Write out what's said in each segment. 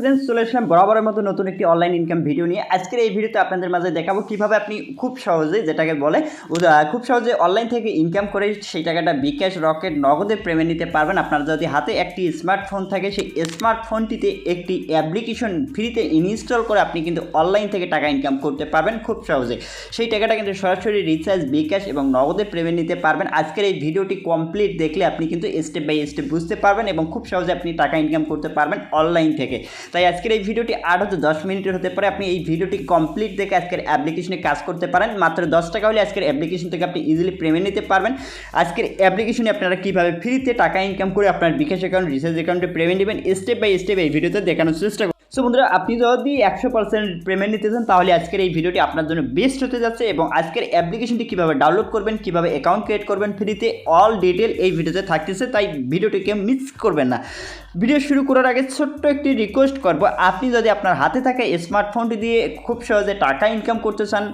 Friends চলে আসলাম বরাবরের মতো নতুন একটি অনলাইন ইনকাম ভিডিও নিয়ে। আজকের এই ভিডিওতে আপনাদের মাঝে দেখাবো কিভাবে আপনি খুব সহজে যেটাকে বলে খুব সহজে অনলাইন থেকে ইনকাম করে সেই টাকাটা বিকাশ রকেট নগদে পেমেন্ট নিতে পারবেন। আপনার যদি হাতে একটি স্মার্টফোন থাকে সেই স্মার্টফোনটিতে একটি অ্যাপ্লিকেশন ফ্রিতে ইনস্টল করে আপনি কিন্তু অনলাইন থেকে টাকা ইনকাম করতে পারবেন খুব সহজে। সেই টাকাটা কিন্তু সরাসরি রিচার্জ বিকাশ এবং নগদে পেমেন্ট নিতে পারবেন। আজকের এই ভিডিওটি কমপ্লিট দেখলে আপনি কিন্তু স্টেপ বাই স্টেপ বুঝতে পারবেন এবং খুব সহজে আপনি টাকা ইনকাম করতে পারবেন অনলাইন থেকে। তাই আজকের এই ভিডিওটি 8 হতে 10 মিনিটের হতে পারে। আপনি এই ভিডিওটি কমপ্লিট দেখে আজকের অ্যাপ্লিকেশনে কাজ করতে পারেন। মাত্র 10 টাকা হলে আজকের অ্যাপ্লিকেশন থেকে আপনি ইজিলি পেমেন্ট নিতে পারবেন। আজকের অ্যাপ্লিকেশনে আপনারা কীভাবে ফ্রিতে টাকা ইনকাম করে আপনার বিকাশ অ্যাকাউন্ট রিচার্জ অ্যাকাউন্টে পেমেন্ট নেবেন স্টেপ বাই স্টেপ এই ভিডিওতে দেখানোর চেষ্টা করুন। সো বন্ধুরা, আপনি যদি 100% পেমেন্ট নিতে চান তাহলে আজকের এই ভিডিওটি আপনার জন্য বেস্ট হতে যাচ্ছে এবং আজকের অ্যাপ্লিকেশনটি কীভাবে ডাউনলোড করবেন, কীভাবে অ্যাকাউন্ট ক্রিয়েট করবেন ফ্রিতে অল ডিটেল এই ভিডিওতে থাকতেছে। তাই ভিডিওটিকে মিস করবেন না। ভিডিও শুরু করার আগে ছোট্ট একটি রিকোয়েস্ট করব, আপনি যদি আপনার হাতে থাকা স্মার্টফোনটি দিয়ে খুব সহজে টাকা ইনকাম করতে চান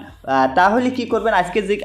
তাহলে কি করবেন,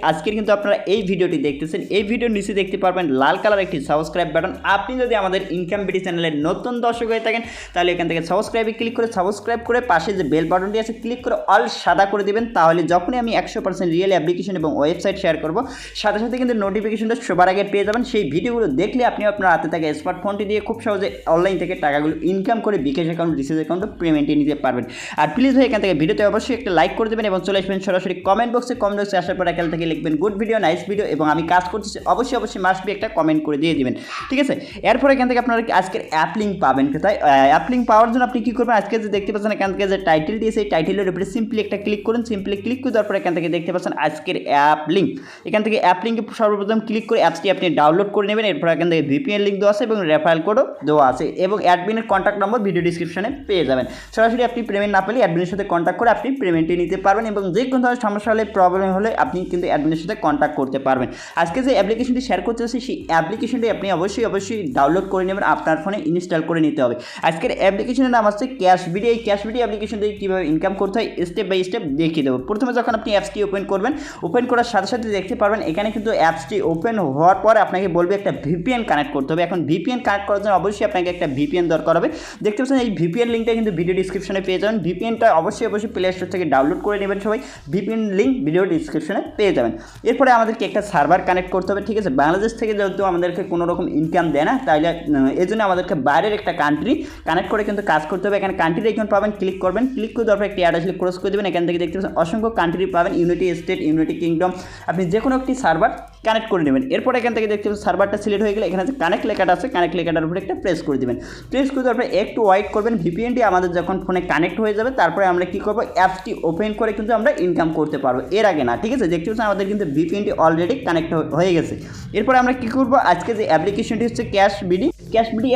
আজকের কিন্তু আপনারা এই ভিডিওটি দেখতেছেন, এই ভিডিওর নিচে দেখতে পারবেন লাল কালার একটি সাবস্ক্রাইব বাটন। আপনি যদি আমাদের ইনকাম বিডি চ্যানেলের নতুন দর্শক হয়ে থাকেন তাহলে এখান থেকে সাবস্ক্রাইবে ক্লিক করে সাবস্ক্রাইব করে পাশে যে বেল বাটনটি আছে ক্লিক করে অল সাদা করে দেবেন। তাহলে যখনই আমি 100% রিয়েল অ্যাপ্লিকেশন এবং ওয়েবসাইট শেয়ার করব সাথে সাথে কিন্তু নোটিফিকেশনটা সবার আগে পেয়ে যাবেন। সেই ভিডিওগুলো দেখলে আপনি আপনার হাতে থাকা স্মার্টফোনটি দিয়ে খুব সহজে অনলাইন থেকে টাকাগুলো ইনকাম করে বিকাশ অ্যাকাউন্ট রিচার্জ অ্যাকাউন্টে পেমেন্টে নিতে পারবেন। আর প্লিজ ভাই এখান থেকে ভিডিওতে অবশ্যই একটা লাইক করে দেবেন এবং চলে আসবেন সরাসরি কমেন্ট বক্সে আসার পর এখান থেকে লিখবেন গুড ভিডিও, নাইস ভিডিও এবং আমি কাজ করতেছি অবশ্যই মাস্ট বি একটা কমেন্ট করে দিয়ে দিবেন, ঠিক আছে। এরপর এখান থেকে আপনারা আজকের অ্যাপ লিঙ্ক পাবেন। কোথায় অ্যাপ লিঙ্ক পাওয়ার জন্য আপনি কী করবেন, আজকে যে দেখতে পাচ্ছেন এখান থেকে যে টাইটেলটি আছে এই টাইটেলের উপরে সিম্পলি একটা ক্লিক করুন। সিম্পলি ক্লিক করে দেওয়ার পর এখান থেকে দেখতে পাচ্ছেন আজকের অ্যাপ লিঙ্ক। এখান থেকে অ্যাপ লিঙ্কে সর্বপ্রথম ক্লিক করে অ্যাপসটি আপনি ডাউনলোড করে নেবেন। এরপর এখান থেকে ভিপিএন লিঙ্ক দেওয়া আছে এবং রেফারেল কোডও দেওয়া আছে এবং অ্যাডমিনের কন্ট্যাক্ট নম্বর ভিডিও ডিসক্রিপশনে পেয়ে যাবেন। সরাসরি আপনি পেমেন্ট না পেলে অ্যাডমিনের সাথে কন্ট্যাক্ট করে আপনি পেমেন্টটি নিতে পারবেন এবং যে কোনো ধরনের সমস্যা হলে প্রবলেম হলে আপনি কিন্তু অ্যাডমিনের সাথে কন্ট্যাক্ট করতে পারবেন। আজকে যে অ্যাপ্লিকেশনটি শেয়ার করতে হচ্ছে সেই অ্যাপ্লিকেশনটি আপনি অবশ্যই ডাউনলোড করে নেবেন, আপনার ফোনে ইনস্টল করে নিতে হবে। আজকের অ্যাপ্লিকেশনের নাম হচ্ছে ক্যাশ বিডি। এই ক্যাশ বিডি অ্যাপ্লিকেশন দিয়ে কীভাবে ইনকাম করতে হয় স্টেপ বাই স্টেপ দেখিয়ে দেবো। প্রথমে যখন আপনি অ্যাপসটি ওপেন করবেন, ওপেন করার সাথে সাথে দেখতে পারবেন এখানে কিন্তু অ্যাপসটি ওপেন হওয়ার পর আপনাকে বলবে একটা ভিপিএন কানেক্ট করতে হবে। এখন ভিপিএন কানেক্ট করার জন্য অবশ্যই আপনাকে একটা ভিপিএন দরকার হবে। দেখতে পাচ্ছেন এই ভিপিএন লিঙ্কটা কিন্তু ভিডিও ডিসক্রিপশনে পেয়ে যাবেন। ভিপিএনটা অবশ্যই প্লে স্টোর থেকে ডাউনলোড করে নেবেন সবাই। ভিপিএন লিঙ্ক ভিডিও ডিসক্রিপশনে পেয়ে যাবেন। এরপরে আমাদেরকে একটা সার্ভার কানেক্ট করতে হবে, ঠিক আছে। বাংলাদেশ থেকে যেহেতু আমাদেরকে কোনো রকম ইনকাম দেয় না, তাইলে এই জন্য আমাদেরকে বাইরের একটা কান্ট্রি কানেক্ট করে কিন্তু কাজ করতে হবে। এখানে কান্ট্রির আইকন পাবেন, ক্লিক করবেন, ক্লিক করে দেওয়ার পর একটি অ্যাড আসলে ক্রস করে দেবেন। এখান থেকে দেখতে পাচ্ছেন অসংখ্য কান্ট্রি পাবেন, ইউনাইটেড স্টেট, ইউনাইটেড কিংডম। আপনি যে কোনো একটি সার্ভার কানেক্ট করে নেবেন। এরপর এখান থেকে দেখতে পাচ্ছেন সার্ভারটা সিলেক্ট হয়ে গেলে এখানে যে কানেক্ট লেখাটা আছে কানেক্ট লেখাটার উপরে একটা প্রেস করে দেবেন। প্রেস করে দেওয়ার পর একটু ওয়েট করবেন। ভিপিএনটি আমাদের যখন ফোনে কানেক্ট হয়ে যাবে তারপরে আমরা কী করবো, অ্যাপসটি ওপেন করে কিন্তু আমরা ইনকাম করতে পারবো, এর আগে না, ঠিক আছে। দেখতে পাচ্ছেন আমাদের কিন্তু ভিপিএনটি অলরেডি কানেক্ট হয়ে গেছে। এরপরে আমরা কী করবো, আজকে যে অ্যাপ্লিকেশনটি হচ্ছে ক্যাশ বিডি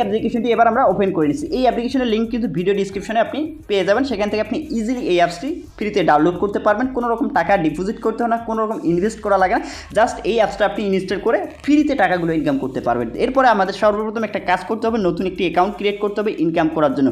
অ্যাপ্লিকেশনটি এবার আমরা ওপেন করে নিচ্ছি। এই অ্যাপ্লিকেশনের লিঙ্ক কিন্তু ভিডিও ডিসক্রিপশনে আপনি পেয়ে যাবেন। সেখান থেকে আপনি ইজিলি এই অ্যাপসটি ফ্রিতে ডাউনলোড করতে পারবেন। কোনো রকম টাকা ডিপোজিট করতে হয় না, কোনো রকম ইনভেস্ট করা লাগে না, জাস্ট এই অ্যাপসটা আপনি ইনস্টল করে ফ্রিতে টাকাগুলো ইনকাম করতে পারবেন। এরপরে আমাদের সর্বপ্রথম একটা কাজ করতে হবে, নতুন একটি অ্যাকাউন্ট ক্রিয়েট করতে হবে ইনকাম করার জন্য।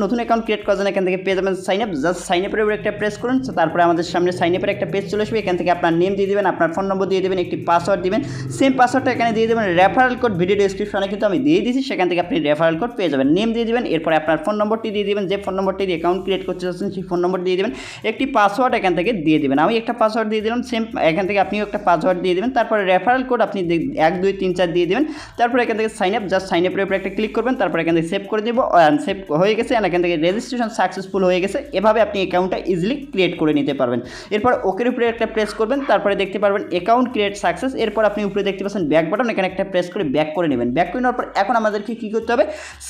নতুন অ্যাকাউন্ট ক্রিয়েট করার জন্য এখান থেকে পেয়ে যাবেন সাইন আপ। জাস্ট সাইন আপের উপরে একটা প্রেস করুন। তারপরে আমাদের সামনে সাইন আপের একটা পেজ চলে আসবে। এখান থেকে আপনার নেম দিয়ে দেবেন, আপনার ফোন নম্বর দিয়ে দেবেন, একটি পাসওয়ার্ড দিবেন। সেম পাসওয়ার্ডটা এখানে দিয়ে দেবেন। রেফারেল কোড ভিডিও ডিসক্রিপশনে কিন্তু আমি দিয়ে দিয়েছি, সেখান থেকে আপনি রেফারেল কোড পেয়ে যাবেন। নেম দিয়ে দেবেন, এরপরে আপনার ফোন নম্বরটি দিয়ে দেবেন, যে ফোন নম্বরটি দিয়ে অ্যাকাউন্ট ক্রিয়েট করতে চাচ্ছেন সেই ফোন নম্বর দিয়ে দেবেন। একটি পাসওয়ার্ড এখান থেকে দিয়ে দেবেন। আমি একটা পাসওয়ার্ড দিয়ে দিলাম, সেম এখান থেকে আপনিও একটা পাসওয়ার্ড দিয়ে দেবেন। তারপরে রেফারেল কোড আপনি 1 2 3 4 দিয়ে দেবেন। তারপরে এখান থেকে সাইন আপ, জাস্ট সাইন আপের উপরে একটা ক্লিক করবেন। তারপরে এখান থেকে সেভ করে দেবো, সেভ হয়ে গেছে। এখান থেকে রেজিস্ট্রেশন সাকসেসফুল হয়ে গেছে। এভাবে আপনি অ্যাকাউন্টটা ইজিলি ক্রিয়েট করে নিতে পারবেন। এরপর ওকের উপরে একটা প্রেস করবেন। তারপরে দেখতে পারবেন অ্যাকাউন্ট ক্রিয়েট সাকসেস। এরপর আপনি উপরে দেখতে পাচ্ছেন ব্যাক বাটন, এখানে একটা প্রেস করে ব্যাক করে নেবেন। ব্যাক করে নেওয়ার পর এখন আমাদেরকে কী করতে হবে,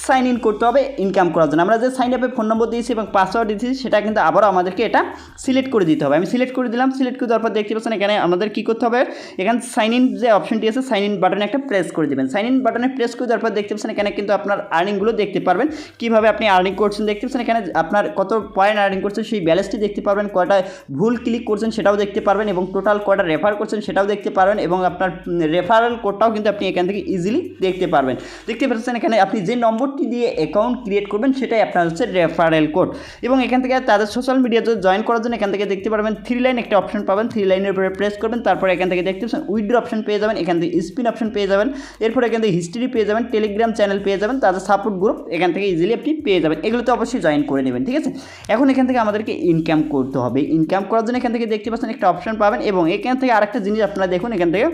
সাইন ইন করতে হবে ইনকাম করার জন্য। আমরা যে সাইন আপে ফোন নম্বর দিয়েছি এবং পাসওয়ার্ড দিয়েছি সেটা কিন্তু আবারও আমাদেরকে এটা সিলেক্ট করে দিতে হবে। আমি সিলেক্ট করে দিলাম। সিলেক্ট করে দেওয়ার পর দেখতে পাচ্ছেন এখানে আমাদের কী করতে হবে, এখানে সাইন ইন যে অপশনটি আছে সাইন ইন বাটনে একটা প্রেস করে দেবেন। সাইন ইন বাটনে প্রেস করে দেওয়ার পর দেখতে পাচ্ছেন এখানে কিন্তু আপনার আর্নিংগুলো দেখতে পারবেন, কীভাবে আপনি আর্নিং করছেন দেখতে পাচ্ছেন। এখানে আপনার কত পয়েন্ট আর্নিং করছেন সেই ব্যালেন্সটি দেখতে পারবেন, কয়টা ভুল ক্লিক করছেন সেটাও দেখতে পারবেন এবং টোটাল কয়টা রেফার করছেন সেটাও দেখতে পারবেন এবং আপনার রেফারেল কোডটাও কিন্তু আপনি এখান থেকে ইজিলি দেখতে পারবেন। দেখতে পাচ্ছেন এখানে আপনি যে নম্বরটি দিয়ে অ্যাকাউন্ট ক্রিয়েট করবেন সেটাই আপনার হচ্ছে রেফারেল কোড। এবং এখান থেকে তাদের সোশ্যাল মিডিয়াতে জয়েন করার জন্য এখান থেকে দেখতে পারবেন 3 লাইন একটা অপশন পাবেন, 3 লাইনের উপরে প্রেস করবেন, তারপর এখান থেকে দেখতে পাচ্ছেন উইথড্র অপশন পেয়ে যাবেন, এখান থেকে স্পিন অপশন পেয়ে যাবেন, এরপর এখান থেকে হিস্ট্রি পেয়ে যাবেন, টেলিগ্রাম চ্যানেল পেয়ে যাবেন, তাদের সাপোর্ট গ্রুপ এখান থেকে ইজিলি আপনি পেয়ে যাবেন। এগুলোতে অবশ্যই জয়েন করে নেবেন, ঠিক আছে। এখন এখান থেকে আমাদেরকে ইনকাম করতে হবে। ইনকাম করার জন্য এখান থেকে দেখতে পাচ্ছেন একটা অপশন পাবেন এবং এখান থেকে আরেকটা জিনিস আপনারা দেখুন, এখান থেকে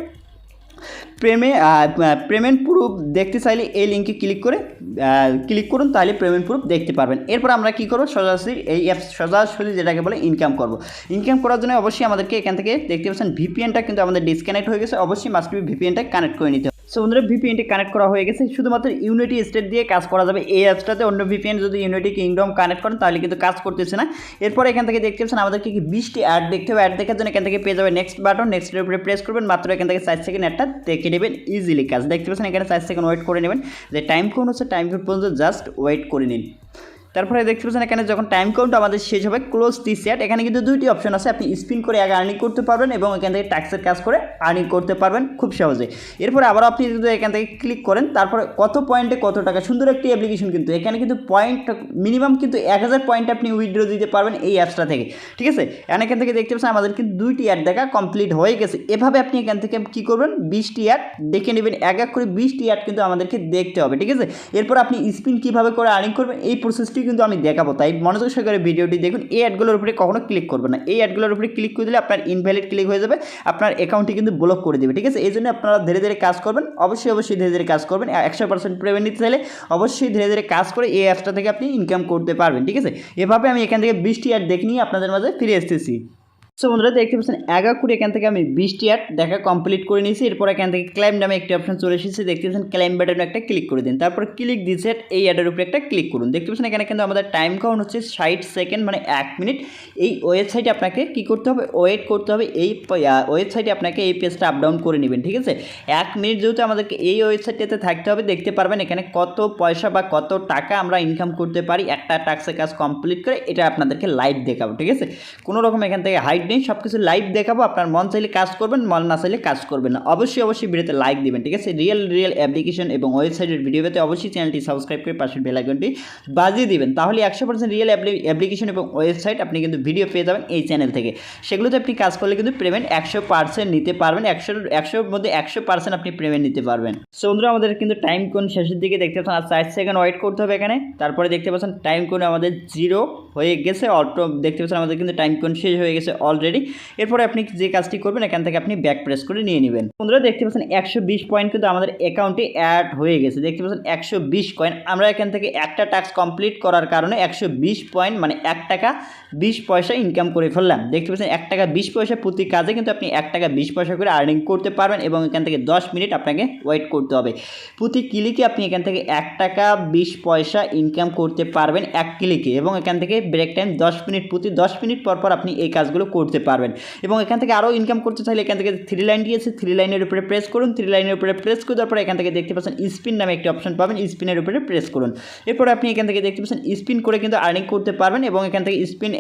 পেমেন্ট প্রুফ দেখতে চাইলে এই লিঙ্কে ক্লিক করুন, তাহলে পেমেন্ট প্রুফ দেখতে পারবেন। এরপর আমরা কী করবো, সোজাসুজি এই অ্যাপস সোজাসুজি যেটাকে বলে ইনকাম করবো। ইনকাম করার জন্য অবশ্যই আমাদেরকে এখান থেকে দেখতে পাচ্ছেন ভিপিএনটা কিন্তু আমাদের ডিসকানেক্ট হয়ে গেছে, অবশ্যই মাস্ট বি ভিপিএনটা কানেক্ট করে নিতে হবে। সো বন্ধুরা ভিপিএনটি কানেক্ট করা হয়ে গেছে, শুধুমাত্র ইউনাইটেড স্টেট দিয়ে কাজ করা যাবে এই অ্যাপসটাতে। অন্য ভিপিএন যদি ইউনাইটেড কিংডম কানেক্ট করেন তাহলে কিন্তু কাজ করতেছে না। এরপর এখান থেকে দেখতে পাচ্ছেন আমাদেরকে কি 20টি অ্যাড দেখতে হবে। অ্যাড দেখার জন্য এখান থেকে পেয়ে যাবে নেক্সট বাটন, নেক্সটের উপরে প্রেস করবেন, মাত্র এখান থেকে 4 সেকেন্ড অ্যাডটা দেখে নেবেন, ইজিলি কাজ। দেখতে পাচ্ছেন এখানে 4 সেকেন্ড ওয়েট করে নেবেন, যে টাইম কাউন্ট হচ্ছে টাইম কাউন্ট পর্যন্ত জাস্ট ওয়েট করে নিন। তারপরে দেখতে পাচ্ছেন এখানে যখন টাইম কাউন্ট আমাদের শেষ হবে ক্লোজ দিস অ্যাড, এখানে কিন্তু দুইটি অপশন আছে, আপনি স্পিন করে আগে আর্নিং করতে পারবেন এবং এখান থেকে ট্যাক্সের কাজ করে আর্নিং করতে পারবেন খুব সহজে। এরপরে আবার আপনি যদি এখান থেকে ক্লিক করেন, তারপরে কত পয়েন্টে কত টাকা, সুন্দর একটি অ্যাপ্লিকেশন কিন্তু এখানে কিন্তু পয়েন্ট মিনিমাম কিন্তু 1000 পয়েন্ট আপনি উইথড্র দিতে পারবেন এই অ্যাপসটা থেকে, ঠিক আছে। এখান থেকে দেখতে পাচ্ছেন আমাদের কিন্তু 2টি অ্যাড দেখা কমপ্লিট হয়ে গেছে। এভাবে আপনি এখান থেকে কী করবেন, 20টি অ্যাড দেখে নেবেন, এক এক করে 20টি অ্যাড কিন্তু আমাদেরকে দেখতে হবে, ঠিক আছে। এরপর আপনি স্পিন কীভাবে করে আর্নিং করবেন এই প্রসেসটি কিন্তু আমি দেখাবো, তাই মনোযোগ সহকারে ভিডিওটি দেখুন। এই অ্যাডগুলোর উপরে কখনো ক্লিক করবেন না, এই অ্যাডগুলোর উপরে ক্লিক করে দিলে আপনার ইনভ্যালিড ক্লিক হয়ে যাবে, আপনার অ্যাকাউন্টটি কিন্তু ব্লক করে দেবে, ঠিক আছে। এই জন্য আপনারা ধীরে ধীরে কাজ করবেন, অবশ্যই ধীরে ধীরে কাজ করবেন। 100% পেমেন্ট নিতে চাইলে অবশ্যই ধীরে ধীরে কাজ করে এই অ্যাপসটা থেকে আপনি ইনকাম করতে পারবেন, ঠিক আছে। এভাবে আমি এখান থেকে 20টি অ্যাড দেখে নিয়ে আপনাদের মাঝে ফিরে আসতেছি। সো বন্ধুরা দেখতে পাচ্ছেন 11 করে এখান থেকে আমি 20টি অ্যাড দেখা কমপ্লিট করে নিয়েছি। এরপর এখান থেকে ক্লেম নামে একটি অপশন চলে এসেছে, দেখতে পাচ্ছেন ক্লেম বাটনে একটা ক্লিক করে দিন, তারপর ক্লিক দিচ্ছে এই অ্যাডের উপরে একটা ক্লিক করুন। দেখতে পাচ্ছেন এখানে কিন্তু আমাদের টাইম কাউন্ট হচ্ছে 60 সেকেন্ড মানে 1 মিনিট। এই ওয়েবসাইটে আপনাকে কী করতে হবে, ওয়েট করতে হবে, এই ওয়েবসাইটে আপনাকে এই পেজটা আপ ডাউন করে নেবেন, ঠিক আছে। 1 মিনিট যেহেতু আমাদেরকে এই ওয়েবসাইটটাতে থাকতে হবে, দেখতে পারবেন এখানে কত পয়সা বা কত টাকা আমরা ইনকাম করতে পারি একটা টাস্কের কাজ কমপ্লিট করে, এটা আপনাদেরকে লাইভ দেখাবো, ঠিক আছে। কোনো রকম এখান থেকে হাইড নেই, সব কিছু লাইভ দেখাবো। আপনার মন চাইলে কাজ করবেন, মন না চাইলে কাজ করবেন না। অবশ্যই ভিডিওতে লাইক দিবেন, ঠিক আছে। রিয়েল অ্যাপ্লিকেশন এবং ওয়েবসাইটের ভিডিও পেতে অবশ্যই চ্যানেলটি সাবস্ক্রাইব করে পাশের বেল আইকনটি বাজিয়ে দিবেন, তাহলে 100% রিয়েল অ্যাপ্লিকেশন এবং ওয়েবসাইট আপনি কিন্তু ভিডিও পেয়ে যাবেন এই চ্যানেল থেকে। সেগুলোতে আপনি কাজ করলে কিন্তু পেমেন্ট 100% নিতে পারবেন, 100-এর মধ্যে 100% আপনি পেমেন্ট নিতে পারবেন। সো বন্ধুরা আমাদের কিন্তু টাইম কোন শেষের দিকে দেখতে পাচ্ছেন আর 4 সেকেন্ড ওয়েট করতে হবে এখানে। তারপরে দেখতে পাচ্ছেন টাইম কোন আমাদের 0 হয়ে গেছে, অটো দেখতে পাচ্ছেন আমাদের কিন্তু টাইম কোন শেষ হয়ে গেছে অলরেডি। এরপরে আপনি যে কাজটি করবেন এখান থেকে আপনি ব্যাক প্রেস করে নিয়ে নেবেন। বন্ধুরা দেখতে পাচ্ছেন 120 পয়েন্ট কিন্তু আমাদের অ্যাকাউন্টে অ্যাড হয়ে গেছে, দেখতে পাচ্ছেন 120 কয়েন। আমরা এখান থেকে একটা টাস্ক কমপ্লিট করার কারণে 120 পয়েন্ট মানে 1 টাকা 20 পয়সা ইনকাম করে ফেললাম। দেখতে পাচ্ছেন 1 টাকা 20 পয়সা প্রতি কাজে কিন্তু আপনি 1 টাকা 20 পয়সা করে আর্নিং করতে পারবেন এবং এখান থেকে 10 মিনিট আপনাকে ওয়েট করতে হবে। প্রতি ক্লিকে আপনি এখান থেকে 1 টাকা 20 পয়সা ইনকাম করতে পারবেন এক ক্লিকে, এবং এখান থেকে ব্রেক টাইম 10 মিনিট, প্রতি 10 মিনিট পর আপনি এই কাজগুলো করতে পারবেন। এবং এখান থেকে আরও ইনকাম করতে চাইলে এখান থেকে 3 লাইন দিয়েছে, 3 লাইনের উপরে প্রেস করুন, 3 লাইনের উপরে প্রেস করে দেওয়ার পরে এখান থেকে দেখতে পাচ্ছেন স্পিন নামে একটি অপশন পাবেন, স্পিনের উপরে প্রেস করুন। এরপর আপনি এখান থেকে দেখতে পাচ্ছেন স্পিন করে কিন্তু আর্নিং করতে পারবেন এবং এখান থেকে স্পিন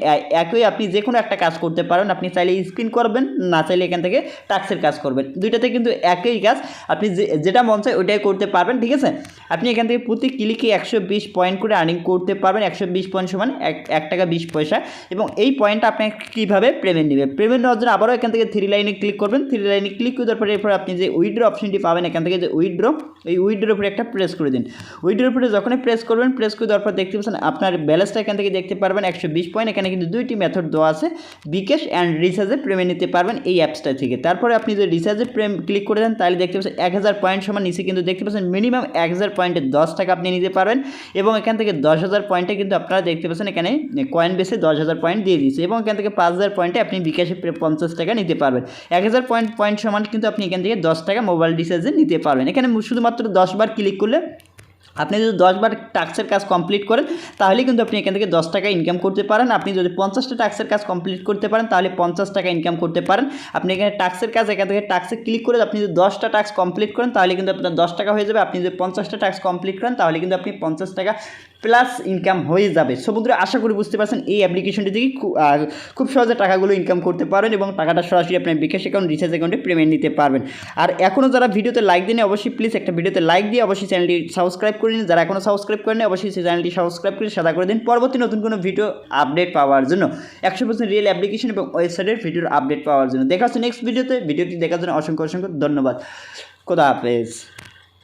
একই আপনি যে কোনো একটা কাজ করতে পারেন। আপনি চাইলে স্পিন করবেন, না চাইলে এখান থেকে টাস্কের কাজ করবেন, দুইটাতে কিন্তু একই কাজ, আপনি যেটা মন চায় ওইটাই করতে পারবেন, ঠিক আছে। আপনি এখান থেকে প্রতি ক্লিকে 120 পয়েন্ট করে আর্নিং করতে পারবেন, 120 পয়েন্ট সমান 1 টাকা 20 পয়সা। এবং এই পয়েন্টটা আপনি কীভাবে পেমেন্ট নেবেন, পেমেন্ট নেওয়ার জন্য আবারও এখান থেকে 3 লাইনে ক্লিক করবেন, 3 লাইনে ক্লিক করার পরে এরপর আপনি যে উইথড্র অপশনটি পাবেন এখান থেকে, যে উইথড্র, এই উইথড্রোর উপরে একটা প্রেস করে দিন। উইথড্রোর উপরে যখনই প্রেস করবেন, প্রেস করে দেওয়ার পর দেখতে পাচ্ছেন আপনার ব্যালেন্সটা এখান থেকে দেখতে পারবেন 120 পয়েন্ট। এখানে কিন্তু 2টি মেথড দেওয়া আছে, bkash অ্যান্ড রিচার্জে পেমেন্ট নিতে পারবেন এই অ্যাপসটা থেকে। তারপরে আপনি যদি রিচার্জে ক্লিক করে দেন তাহলে দেখতে পাচ্ছেন 1000 পয়েন্ট সমান নিচে কিন্তু দেখতে পাচ্ছেন মিনিমাম 1000 পয়েন্টে 10 টাকা আপনি নিতে পারবেন এবং এখান থেকে 10,000 পয়েন্টে কিন্তু আপনারা দেখতে পাচ্ছেন এখানে কয়েন বেসে 10,000 পয়েন্ট দিয়ে দিচ্ছে এবং এখান থেকে 5,000 পয়েন্টে আপনি bkash-এ 50 টাকা নিতে পারবেন। 1000 পয়েন্ট সমান কিন্তু আপনি এখান থেকে 10 টাকা মোবাইল রিচার্জে নিতে পারবেন। এখানে শুধুমাত্র 10 বার ক্লিক করলে আপনি যদি 10 বার টাস্কের কাজ কমপ্লিট করেন তাহলে কিন্তু আপনি এখান থেকে 10 টাকা ইনকাম করতে পারেন। আপনি যদি 50টা টাস্কের কাজ কমপ্লিট করতে পারেন তাহলে 50 টাকা ইনকাম করতে পারেন। আপনি এখানে টাস্কের কাজ এখান থেকে টাস্কে ক্লিক করে আপনি যদি 10টা টাস্ক কমপ্লিট করেন তাহলে কিন্তু আপনার 10 টাকা হয়ে যাবে। আপনি যদি 50টা টাস্ক কমপ্লিট করেন তাহলে কিন্তু আপনি 50 টাকা প্লাস ইনকাম হয়ে যাবে। সো বন্ধুরা, আশা করি বুঝতে পারছেন এই অ্যাপ্লিকেশনটি থেকে খুব সহজে টাকাগুলো ইনকাম করতে পারেন এবং টাকাটা সরাসরি আপনার বিকাশ অ্যাকাউন্ট, রিচার্জ অ্যাকাউন্টে পেমেন্ট নিতে পারবেন। আর এখনও যারা ভিডিওতে লাইক দেন অবশ্যই প্লিজ একটা ভিডিওতে লাইক দিয়ে অবশ্যই চ্যানেলটি সাবস্ক্রাইব করে নিন। যারা এখনও সাবস্ক্রাইব করেন অবশ্যই সেই চ্যানেলটি সাবস্ক্রাইব করে সাদা করে দিন পরবর্তী নতুন কোনো ভিডিও আপডেট পাওয়ার জন্য, 100% রিয়েল অ্যাপ্লিকেশন এবং ওয়েবসাইটের ভিডিওর আপডেট পাওয়ার জন্য। দেখা হচ্ছে নেক্সট ভিডিওতে। ভিডিওটি দেখার জন্য অসংখ্য ধন্যবাদ। খোদা হাফেজ।